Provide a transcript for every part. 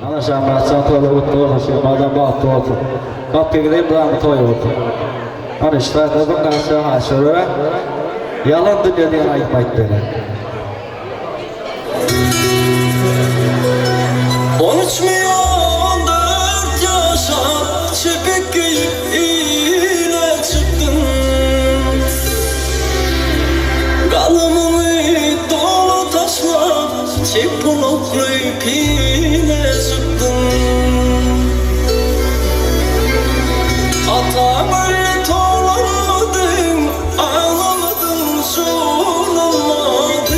Ana şahmatçı toyla utlu oluşu, madem bahtı olsun. Kapıya gideyim buranı toy olsun. Hani işte kızım karşı haşırı, yalan dünya diyen ayıkmayıp beni. 13 milyon 4 yaşa çepek giyip ile çıktım. Kalımımı dolu taşla çip buluklayıp ile çıktım. Atam öyle tolanmadın, ağlamadın, zululmadın.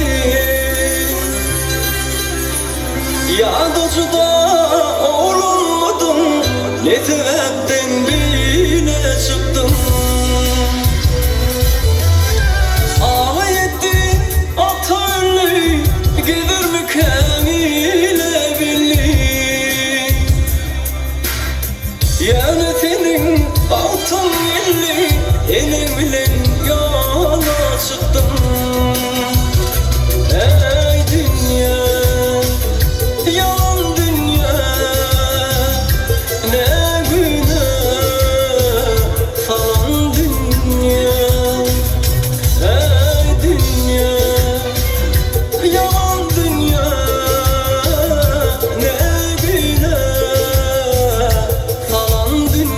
Yadıcıda olunmadın, ne tevepten bile çıktım. Ağla yetti ata önlü, gelir mükemmele billi. Yönetenin altın elli, elim bilen yola çıktım. Ey dünya, yalan dünya, ne günah falan dünya. Ey dünya, yalan dünya, ne günah falan dünya.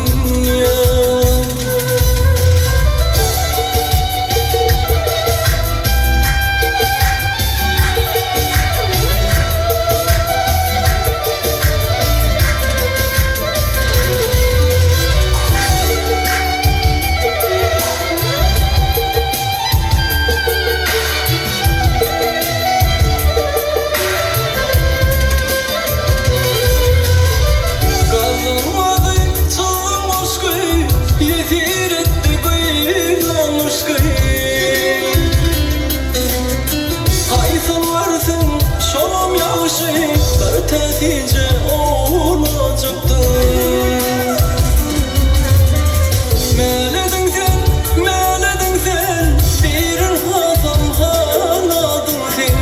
Kazanmadı çılgın aşkı, yetir etti kıyılan aşkı. Hayfın varsın şolum yağışı, bir tetice olacaktı. Meledin sen, birin hatam haladın sen.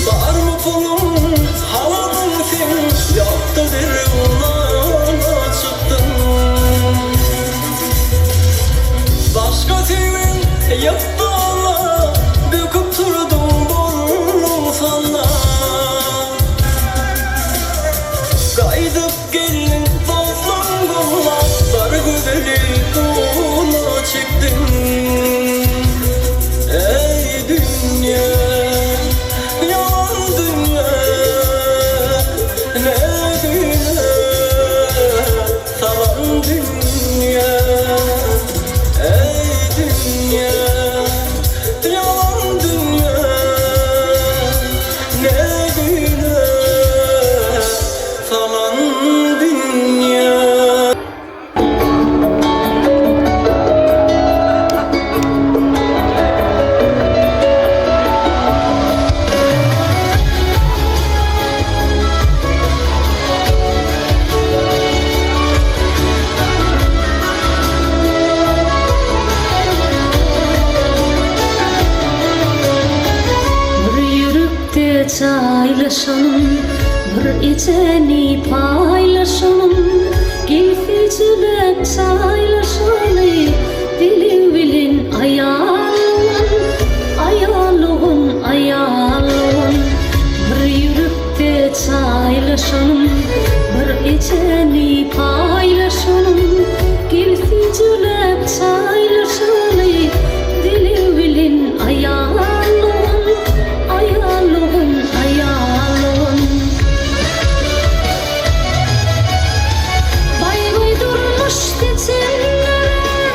Var mı pulun haladın sen, yok da bir ulana çıktın. Başka sevin yaptı Allah, döküp durdum burnum sana. Kaydıp gelin tozlan kolla, sargı kula çektim. Ey dünya, yalan dünya, ne günah falan dünya. Ey dünya, yalan dünya, ne günah falan dünya. Çaylaşalım, bir içeni paylaşalım. Gilficilek çaylaşalım, bilin bilin ayalım, ayalım, ayalım. Bir yürüyüp çaylaşalım, bir içeni paylaşalım. Gilficilek çaylaşalım, bilin bilin ayalım, ayalım, ayalım. Bay bay durmuş geçenlere,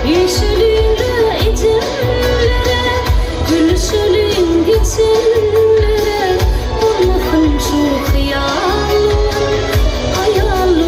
yeşilinde ecenlere, gülüşülün geçenlere, olmasın şu hıyalım, ayalım.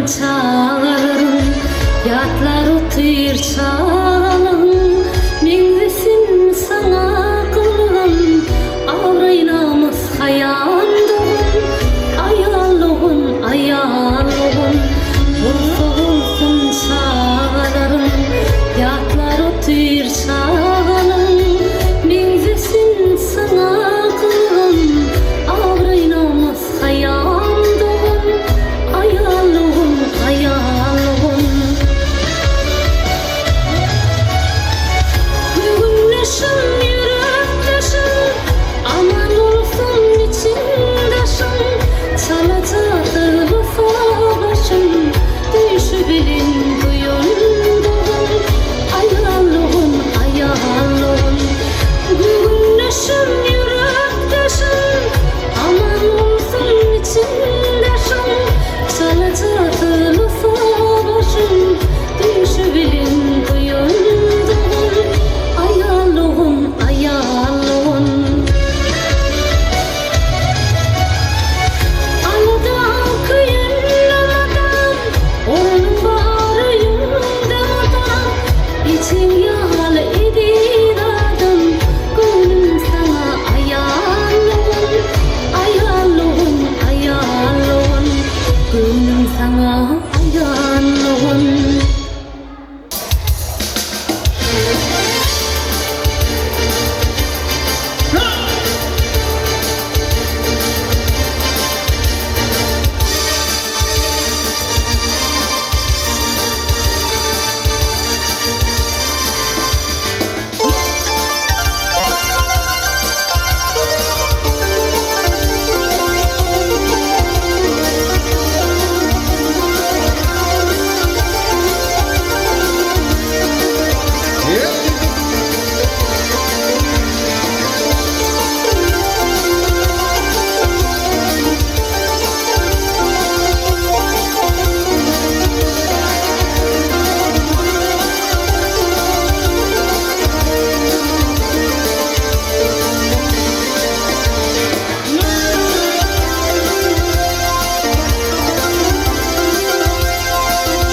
çağırırım, yatlar otur çağalım. Mengzesin sana kılım, avraynamız hayandığım. Ayalığın, ayalığın, bulsa bulsun çağırırım, yatlar otur çağalım. Mengzesin sana kılım, avraynamız hayandığım. Ayalığın, ayalığın. Güneşim yürektaşım, aman olsun içindaşım. Çalacaktı vefa başım, düşü bilin duyundum. Ayalığın, ayalığın. Güneşim yürektaşım, aman olsun içindaşım. Çalacaktı vefa başım, düşü bilin duyundum. Ayalığın, ayalığın. Alıdan kıyınlamadan, onun baharı yundamadan. İçin yağlı idi dadım, gönlüm sana ayalığın. Ayalığın, ayalığın. Gönlüm sana ayalığın.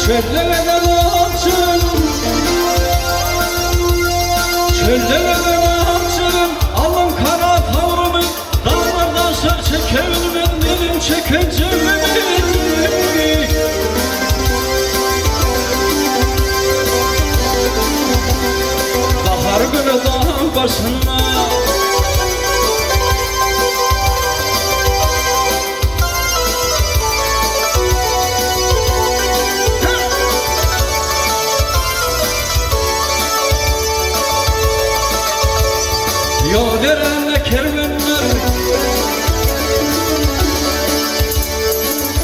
Çöllerden açın, çöllerden açın. Alın kara tavrımı, dağlardan sır çekerim ben, elim çekeceğim. Bahar günü dağın başına, yol verenle kervanlar,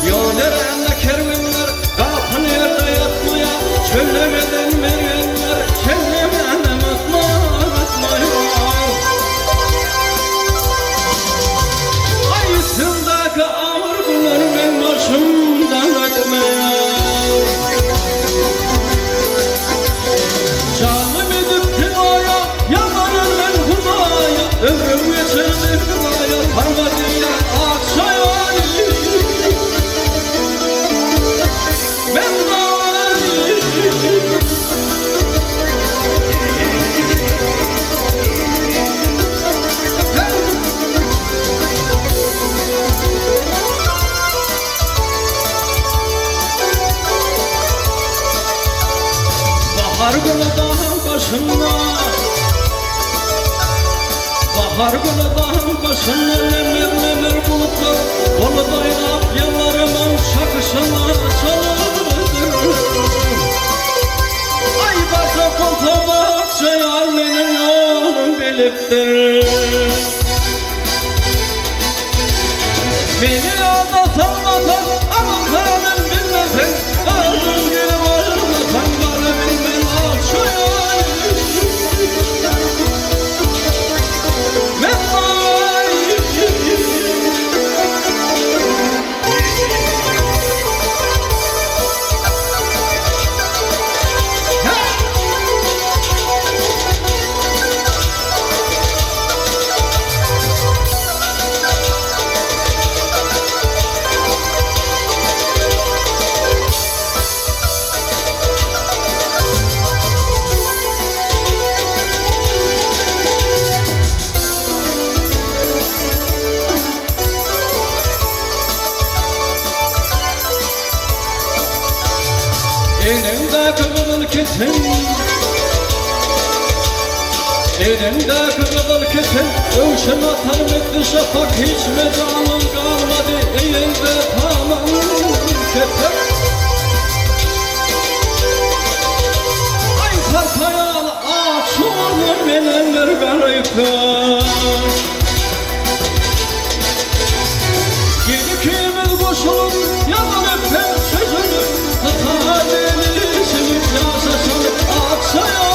yol verenle kervanlar. Kapın yerde yatmaya, çöllemeden merenler, çöllemeden atmaya. Ayısındaki ağır bunlar ben başımdan ötmeye. Canım edip dünyaya, yanarım ben hudaya. Ömrüm geçer dünyaya, parvadıyla akşaya. Ben varım. Bahar günü dağın başında, bahar günü dağın başında. Nemer nemer bulutlar, kolu dayanıp yanlarımın şakışına çalırdı. Ay başa kontamak çayar benim yolum biliptir. Beni aldatanmadan, aldatanım bilmezsen. Ağzım gibi varlatan bana bilmem akşaya. Ben varım. Elinde kırılır kesen Övşen atarım etli şafak Hiç mecalım kalmadı Eğilde tamam kesen Ay sarpayan ağaç olur Meneller garipler Gedikimiz koşulur Yalan öpen sözünü Tutar denilişimi Yaşaşan aksayan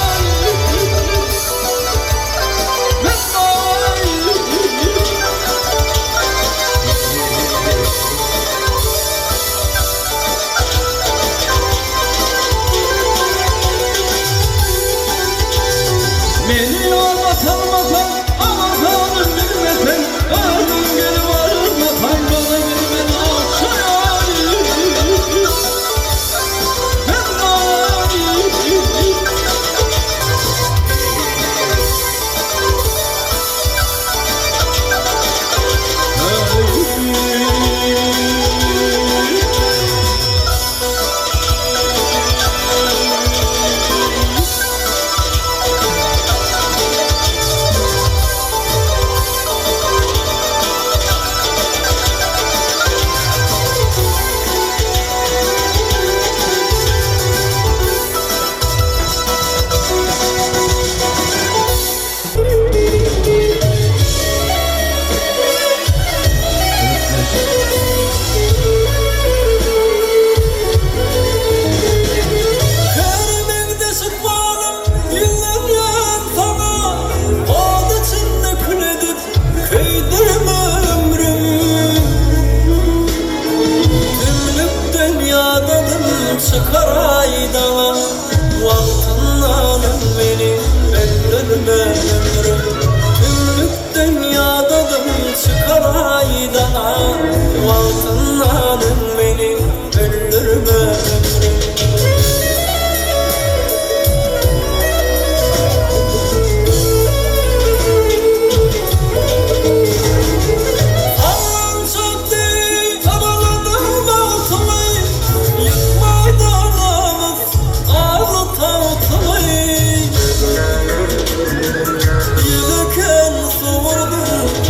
Beni anlatamazsan anlatanım bilmesen Öldüm geri varmatan bana bilmen akşaya çıkar aydana Vaktından beni öldürme ömrüm Tümlük dünyadadım çıkar aydana Vaktından beni öldürme ömrüm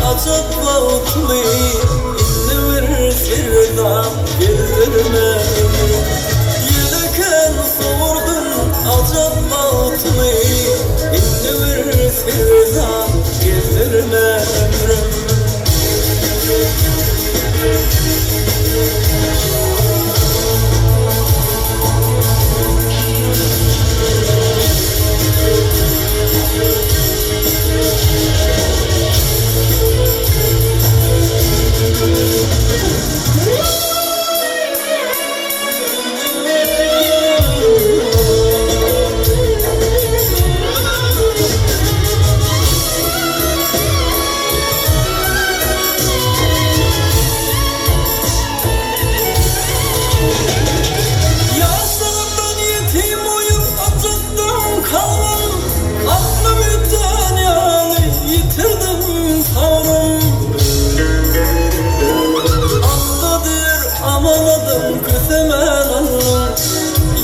Acaba utlu İnni verir sirdan Bildirme ömrüm Yelken sordun Acaba utlu İnni verir sirdan Bildirme ömrüm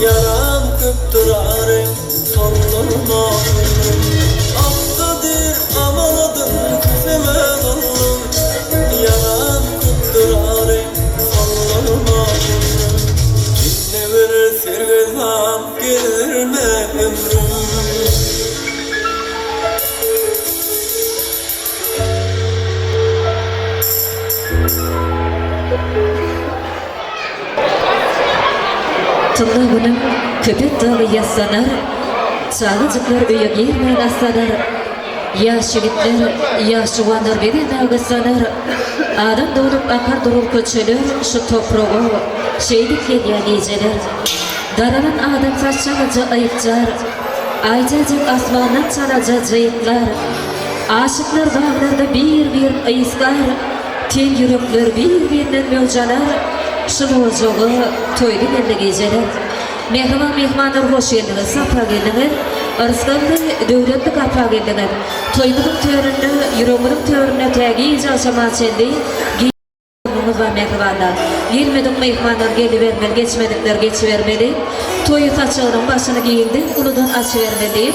Yaram köptürarım sallama Aftadır amaladım küsemen oğlum Yaram köptürarım sallama Dinle verir sirgezam gelirme ömrüm Tıllı günüm köpek dalı yasanar, çağıcıklar öye girmeyen asanar. Yaş yigitler, yaş juwanlar beden ağısanar. Adam doğurup akar durur köçeler, şu toprağı, şeydik yediyen geceler. Daralan adam saççalıca ayıkcar, aycacık asmanat çalaca cayıklar. Aşıklar dağlarda bir ayıskar, ten yürekler bir-birinden mövcalar. Şunu ocağı toydu geldi geceler. Mehriban mehmanlar hoş geldiniz, safa geldiniz. Arıskanlı devletli kapa geldiniz. Toyduğun törünü, yüreğinin törünü tegiyiz aşama çendi. Giyimimiz var mehribanlar. Gelmedik mehmanlar gelivermeli, geçmedikler geçivermeli. Toyu saçağının başını giyildi, uludan açıvermeli.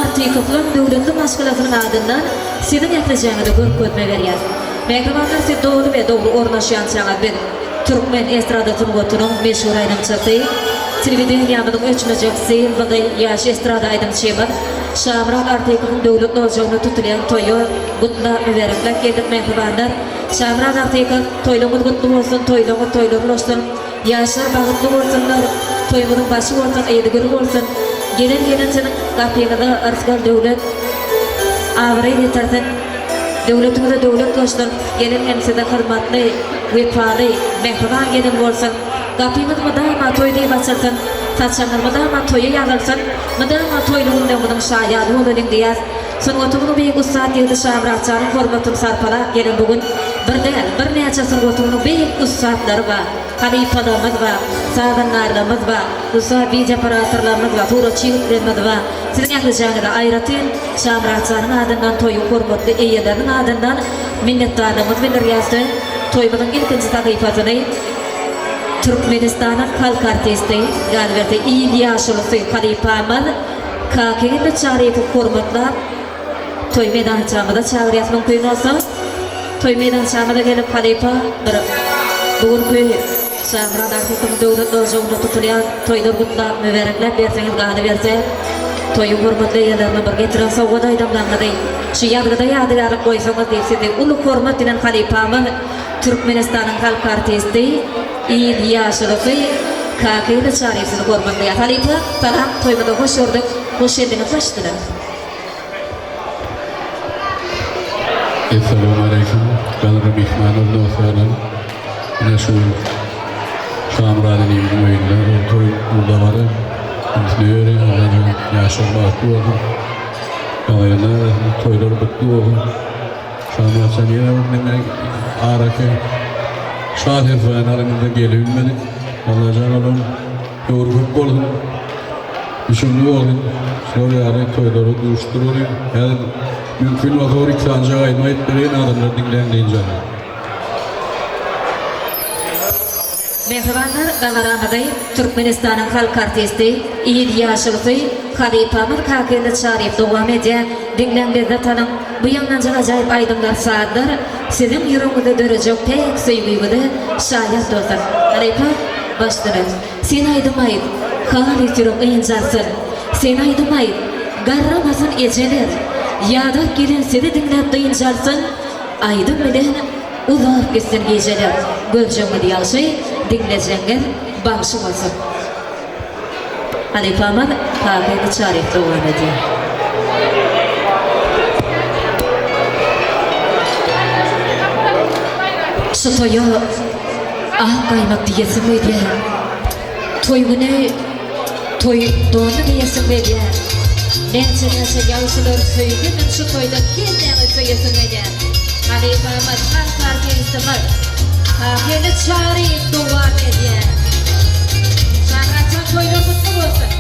Artikaflan döwletli maşgalatynyň adyndan sizin ýaklajagyňyzy görkezme berýär. Mehribanlar siz dogry we dogry ornaşýan çaňa bir Türkmen estrada turgutynyň meşhur aýdymçysy, telewizionyanyň öçmejekçisi, bagay ýaş estrada aýdymçy Şamrak Artikowyň döwlet nojagyny tutulýan toýu gutla müberekler gelip mehribanlar. Şamrak Artikow toýlaryňyz gutly bolsun, toýlaryňyz toýlar bolsun, ýaşlar bagutly bolsunlar, toýumyň başy bolsun, eýdigir bolsun. Gelen senin gapyňyza arsgal döwlet awry ýetersen, döwletimize döwlet goşdun, gelen hemsede hormatly, wefaly, mehriban gelen bolsun. Gapyňyz daima toýdy başarsan, saçaňyz daima toýa ýalarsan, daima toýlugyň döwletiň şaýady bolan diýär. Sungatyny beýik ustad ýerde Şamrakçanyň hormatyny sarpala gelen bugün bir näçe sungatyny beýik ustadlary bar. Halifalarymyz bar, sadanlarymyz bar, ustad bijaparatlarymyz bar, turaçylarymyz bar. Sizin ýaklajagyňyza aýratyn Şamrakçanyň adyndan toýu hormatly eýeleriň adyndan minnetdarlygymyzy bildirýärdi. Toýumyň ilkinji tagypatyny Türkmenistan'ın halk artisti, galiberde İlyaşlısı Halipamın kakini çağrıyıp hormatlar toy meydan çağımda çağırıyat mümkün olsa toy meydan çağımda gelip Halipa bir bugün köy çağıran artistin dövlet dojağında tutulayan toylar gutla müberekler berseniz gani verse toyu hormatlı yerlerine bir getiren savgada aydamlanmadı. Şu yadgıda yadıgarlık koysanız deyipsizde ulu hormat denen Halipamın Türkmenistan'ın halk artisti İlyaşlısı kakini çağrıyıpsızı hormatlıya Halipa salam toymada hoş gördük, hoş geldiniz, hoş geldiniz. Esselamu aleyküm. Kanırım İhman'ın dostlarım. Yine şu Şamrad'ın evinin oyunlar. Toy burada varım. Kimsine öğren. Yaşım baklı oldum. Kalayına toylar bıklı oldum. Şamrad sen yine demek Araki Şahir falan aramızda gelebilmedik. Allah canım yorgun oldum. Düşünlü oldum. Sonra yani toyları duruşturulur. Yani mümkün olur ki ancak ayma ettireyin adamlar dinlendiğince. Mehribanlar Gavaramaday Türkmenistan'ın halk artisti İlyaşlısı Halipamın kakini çağrıyıp devam edýän dinlendirde tanım bu yandan acayip aydımlar saatler sizin yüreğinizde dörejek pek söýgüýgüde şaýat dostlar. Halipa başlaryp sen aýdymayıp haly türüp ýynjarsın. Sen aýdymayıp garramasyn ejeler. Ýa-da gelen seni dinläp ýynjarsın. Aýdym bilen ulap gitsin geceler. Göljeňi diýýär dinlejenler bagşy bolsun. Halipamın kakini çağrıyıp devam edýär. Şu toyu ah kaymak diyesim edýär. Toýuny toy donu diyesim edýär. Näçe ýaşlar söýgün şu toyda kendiňi söýesim edýär. Halipamın karkartysymyz kakini çağrıyıp devam edýär. Şamrakçan toylar kutlu bolsun.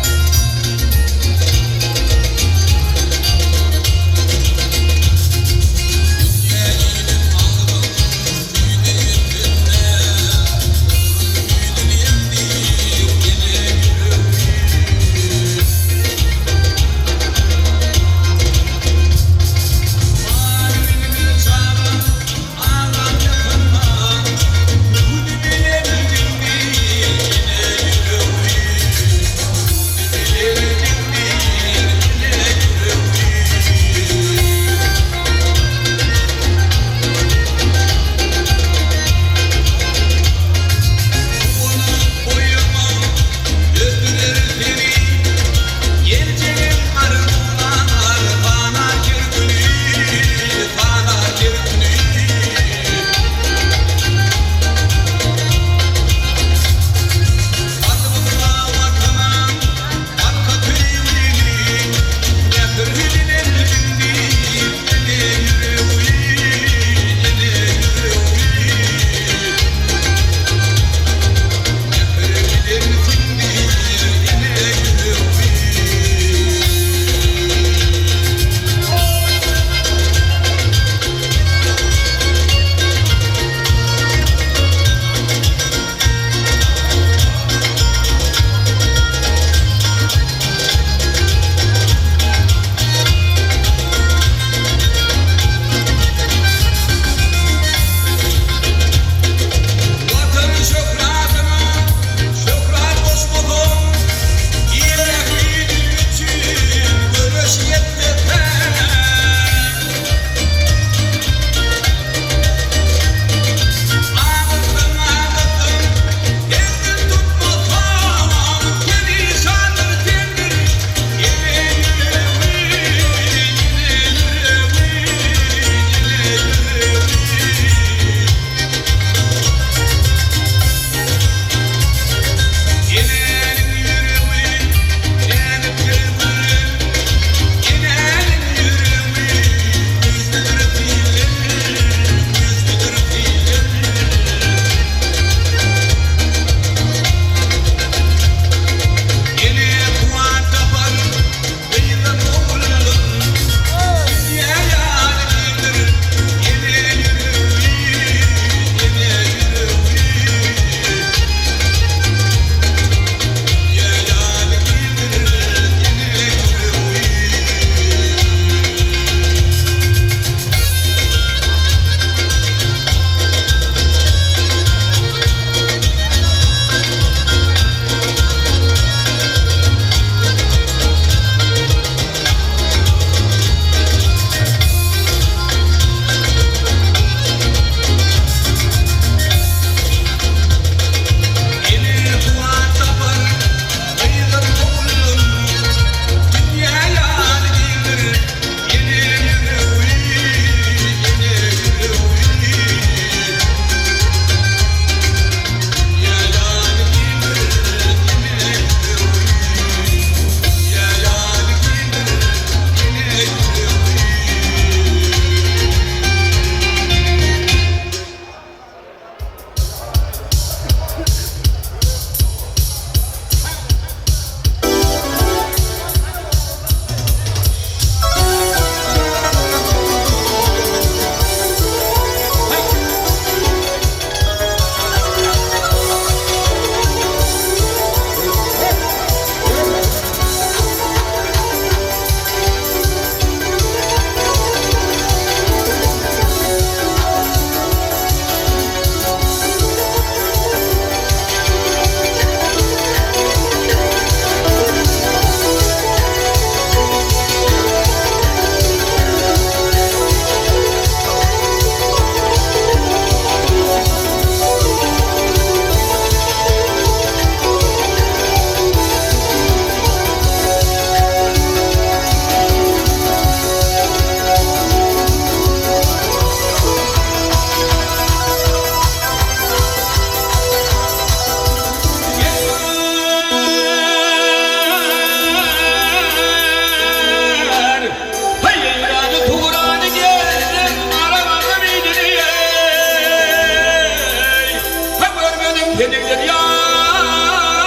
tenekler yar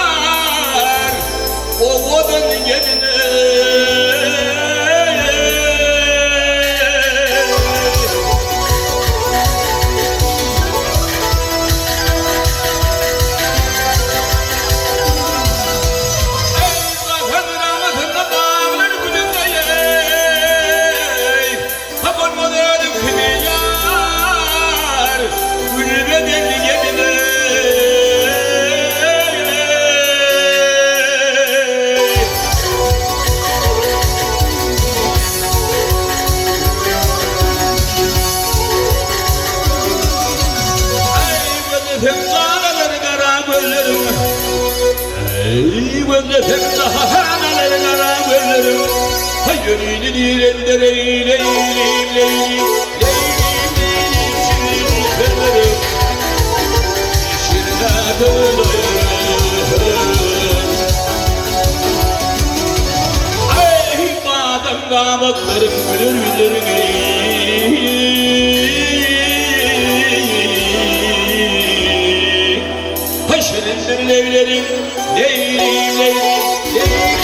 o odun yerine Gözlerim daha hanaların ara gözlerim hayır iyidir leylim leylim leylim şirin gözlerim şirine dönüyorum ay madem damatlarım gülür haşerindir leylerim leylim leylim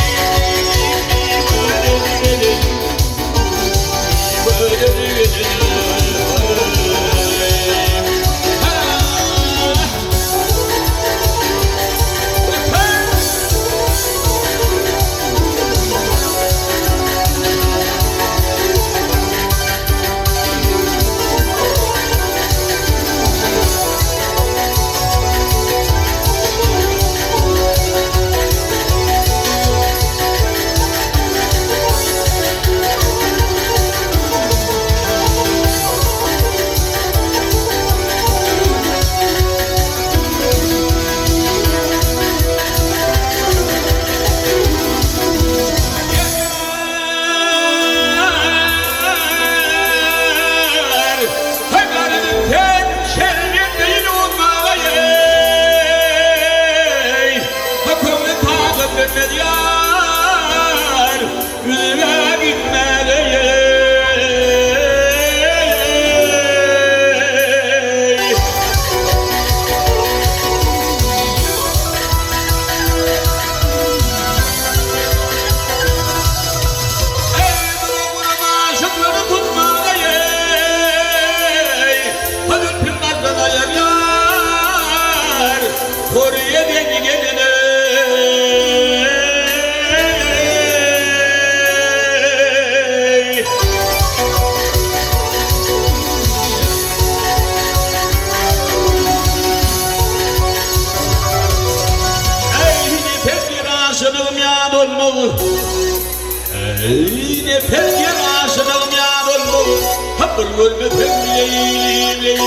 nefes yer aşınım ya dolmalı Hapır gölme pek leylim leylim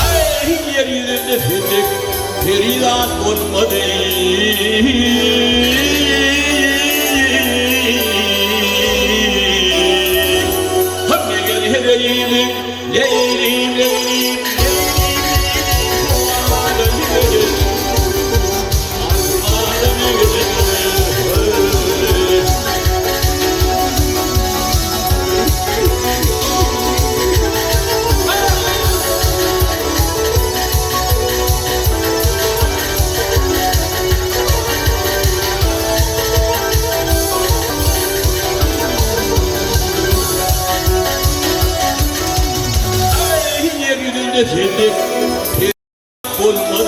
Ay yeryüzünde fendik peridan olmadı Hapır gel leylim leylim leylim Fendik olmadı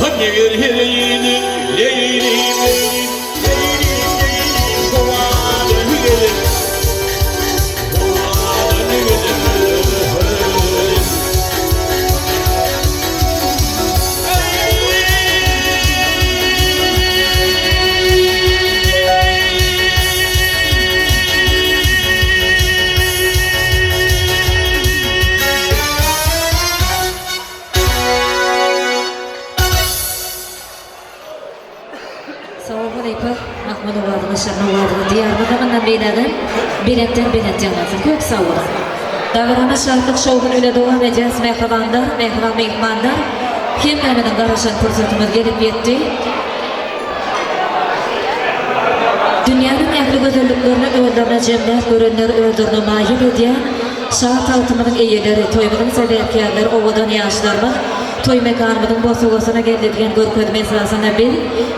Hani verheleydim leylim leylim leylim kovadan gelir kovadan gelir Mahmud Ovalı'nın şarnı Ovalı'nın Diyarbakır'ın beylerden biletten bilet canlasın. Kök sağ olun. Dağırana şartlık şovun öyle devam edeceğiz. Mehrabanlar, mehran mehmanlar. Hemmenin garaşan fırsatımız gelip yetti. Dünyanın ehli güzelliklerini öldürme cemler, görenleri öldürme mahir ediyen şahat altımının eyeleri, toymudun sebepkarları, ovadan yaşlarımı, toy mekanımın bosuğusuna geldiğin görközme esasına bil,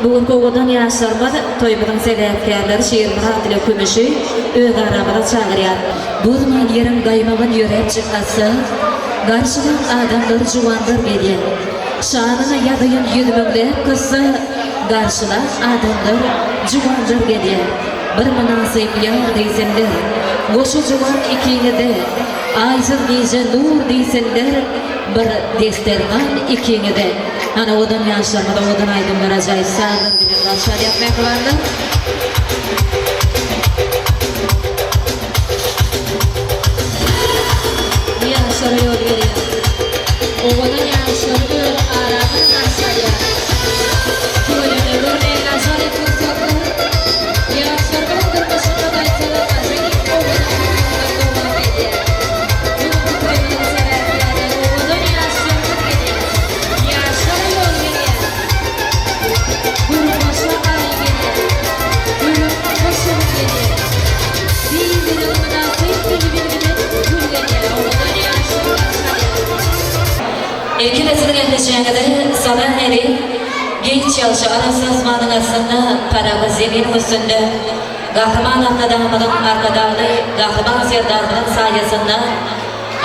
bugün ovadan yaşlarımı, toymudun sebepkarları, şiirmara adıyla kümüşü, öz aramada çağırıyor. Bu zaman yerim gaymamın yürep çıkması, karşılan adamları juvandır geliyor. Şanına yadayın yüzümünde kısa, karşılan adamlar juvandır geliyor. Bir münasip yar deysenler, boşu juvan ikinize, aysız giyce nur deysenler, bir desterman ikinize. Hani odan yaşlarmada, odan aydınlar acayip sağlar bilirler, şariyat mekvarlar. Yaşları yol veriyor. Ovadan yaşları yol aramın aşağıya. Köyüne görmeye gazali fırsatlar. Yaşlardan kırmışına daysalar azayı ovadan devam ediyor. Bunu köyünün sebeplerden ovadan yaşları geliyor. Yaşları yol veriyor. Kurulmasına ay geliyor. Kurulmasına geliyor. Bildirim münasip bilgileri gül geliyor. Ovadan yaşları İlkin esinin endişeğine de sabah eri genç çalışı arası asmanın arasında parağı zemin üstünde kahraman arkadamadın arkadağlı kahraman serdarının sayesinde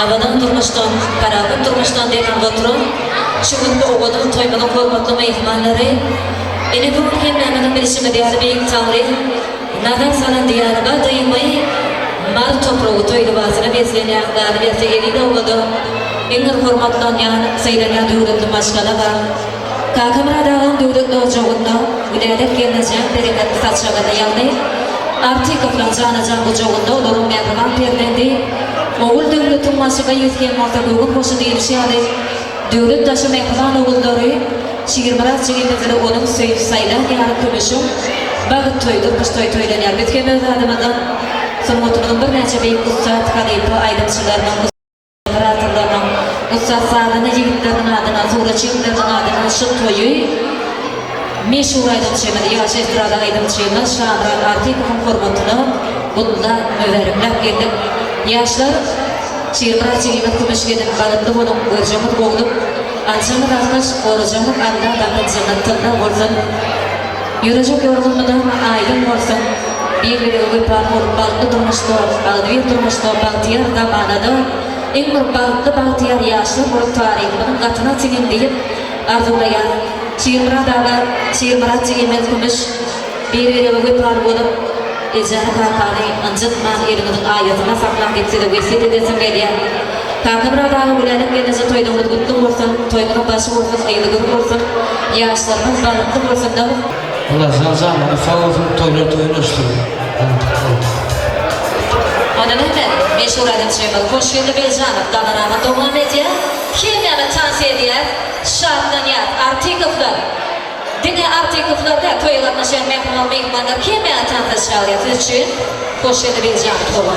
avadan durmuştan, parağı durmuştan denen oturun şuğunlu oğudun toymanın korkutlu meyhmanları eni bu ülkenin bilişimi diyarı büyük tanrı nadar sanan diyarıga dayımayı mal toprağı toylu bazına besleyen galibiyeti evinde oğudu İngir hormatlan yan sayılayan dövletli maşkala var. Kakamına dağın dövletli ocağında güdelik geleceğim bereketli saçağına yandı. Artık kaplan canacağım ocağında olurum mevran perlendi. Oğul dövletin maşıga yüzgen orta göğün boşu değilişiyade. Dövlet taşı mevran oğulları şiirmarat çiğimizde onun söyüp sayılan yarı kömüşüm. Bağıt toydur, kış toylanıyor. Bitken öz adamadan son otumunun bir neçe beyik ustad kalayıpı ayrımçılarının Ustad sağlığına yigitlerin adına, sonra çiğimlerin adına şıl toyu meşhur aydımçıyımız, yaş estrada aydımçıyımız Şamran Artikov'un formatını bununla müverimlep geldik. Yaşlar şiirmara çiğimiz kümüşgenin kalıplı bunun göreceğimiz oğlum Ançamız arkadaş olacağımız anda bakıncının tında olsun Yürecek yorgunluğundan aydın olsun Bir ögüpar balıklı durmuştu, aldıvir durmuştu, bahtiyar zamanada en bir balıklı bahtiyar yaşlı bulup tarihinin katına çiğin deyip arzulayan şiirmara çiğimez gümüş bir ögüpar bulup ecani kakani ancıtman elimizin ayetine saklan gitsi de vesile desin geliyor. Kakımra dağı gülenin gelinize toyduğumuz kutlu olsun, toyduğun başı olsun, ayılıgır olsun, yaşlarımız balıklı olsun da Allah zamanı favuzun toyunu Onun hemen meşhur aydınçıyımız Koşgülü Belcanov Dalarama Doğan Medya Kimyamı tavsiye ediyor Şartlanıyor Artikovlar Dine Artikovlarda toylarına şen mehman mehmanlar Kimyamı tanıtı şahiyatı için Koşgülü Belcanov Doğan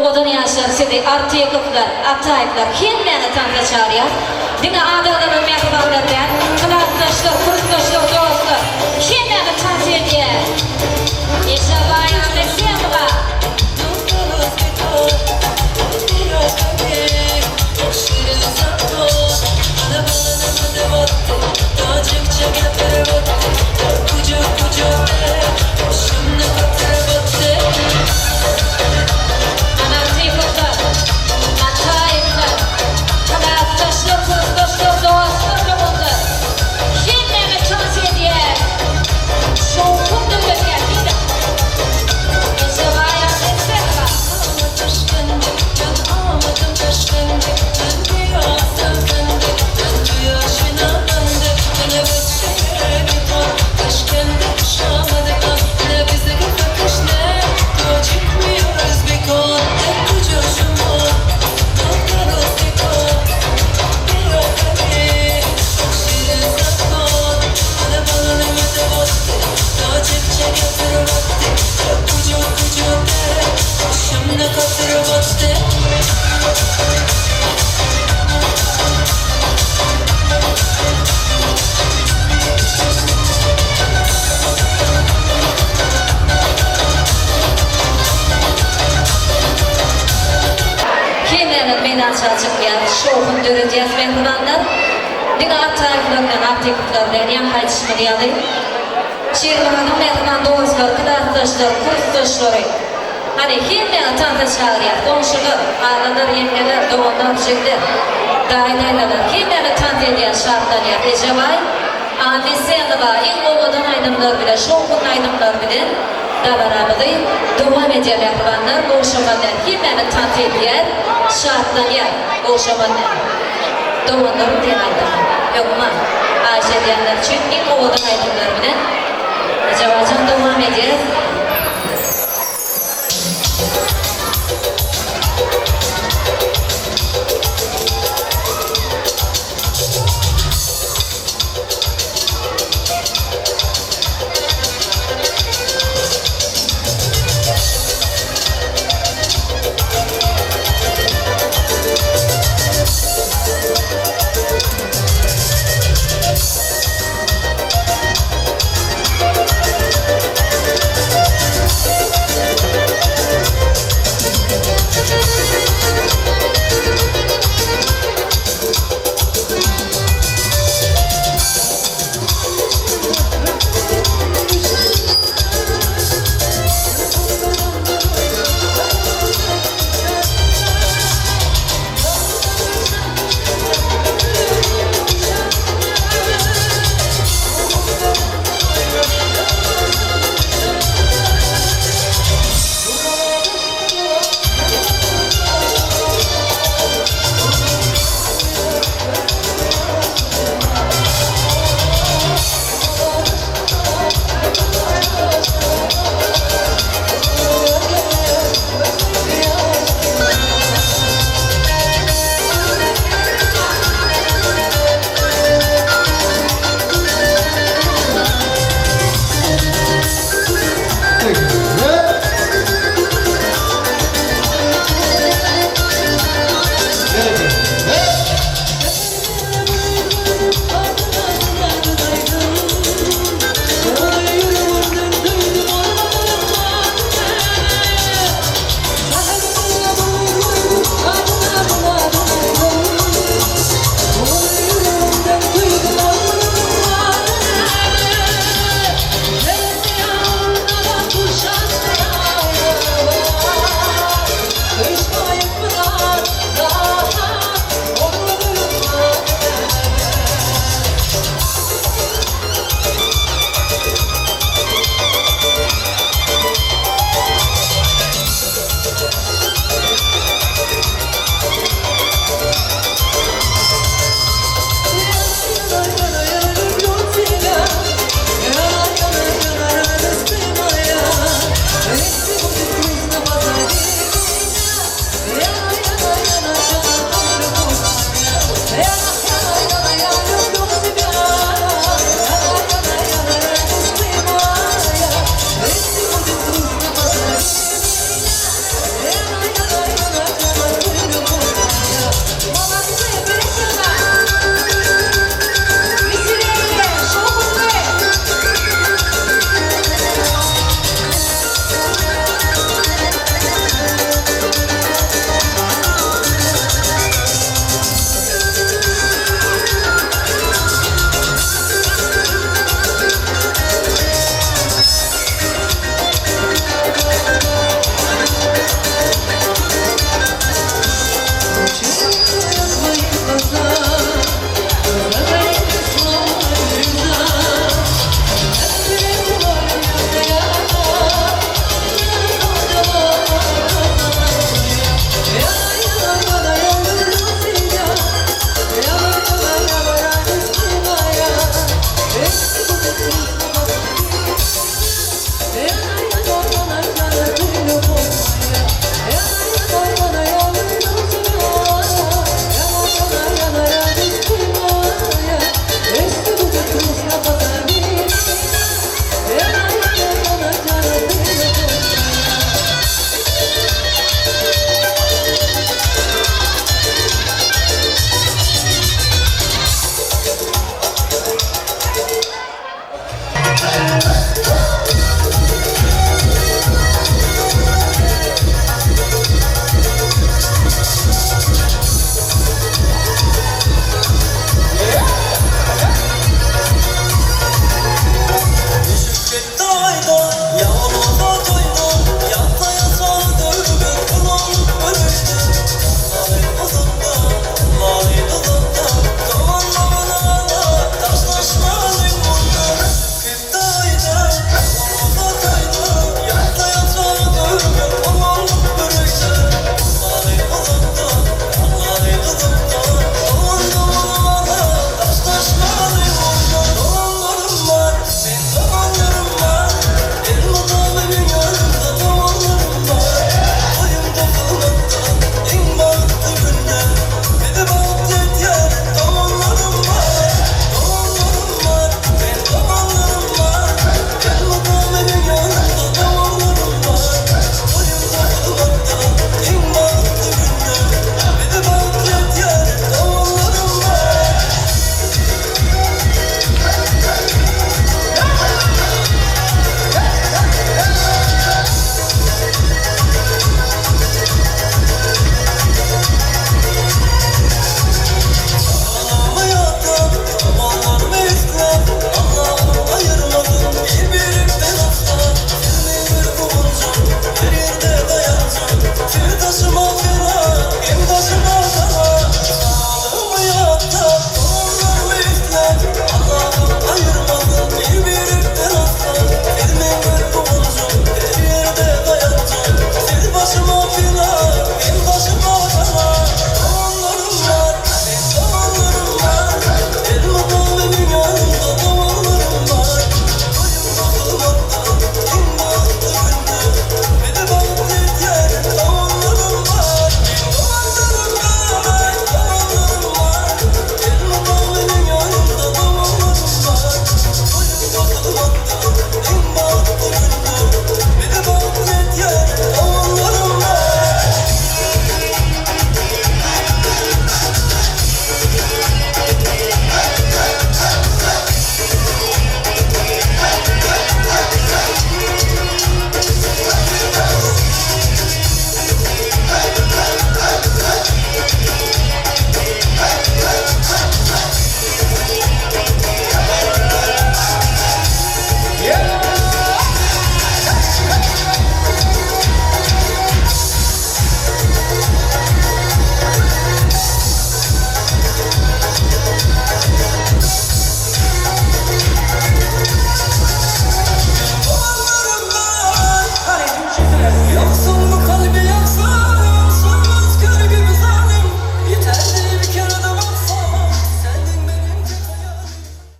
oğudan yaşar sizi artiyakıflar, atayıklar, kendine tanrı çağırıyor. Dine adaları mehbanlardan, kılartaşlar, kurtaşlar, dostlar, kendine tanrı ediyor. İşte bayan ve siyahla. Anartiyakıflar, atayıklar, kılartaşlar, kurtaşlar, dostlar, dostlar, kendine tanrı ediyor. Şokun dövüyor, değil. İşte bayan ve siyahla. Kimlerinin meydançağa çıkıyor, şovun döreceğiz mehmanlar. Dine atayıklarından, aktifliklerden yan kaytışma diyadı. Şiirmanın mehman doğuzlar, kıdartaşlar, kurtaşları. Hani kimlerine tanrı çağırıyor, komşular, ağlanır, yengeler, doğanlar, cügler, daylaylar. Kimlerine tanrı ediyor, şartlanıyor, ecevay. Amisi yanıba, ilk oğudan aydımlar bile, şovun aydımlar bile. Davarabıdı, devam ediyor mehmanlar, boğuşamanlar. Kimlerine tanrı ediyor, şartlanıyor, boğuşamanlar. Doğanların diyen aydımlar. Yok mu? Ayşe diyenler için ilk oğudan aydımlar bile. Cevacan devam ediyor.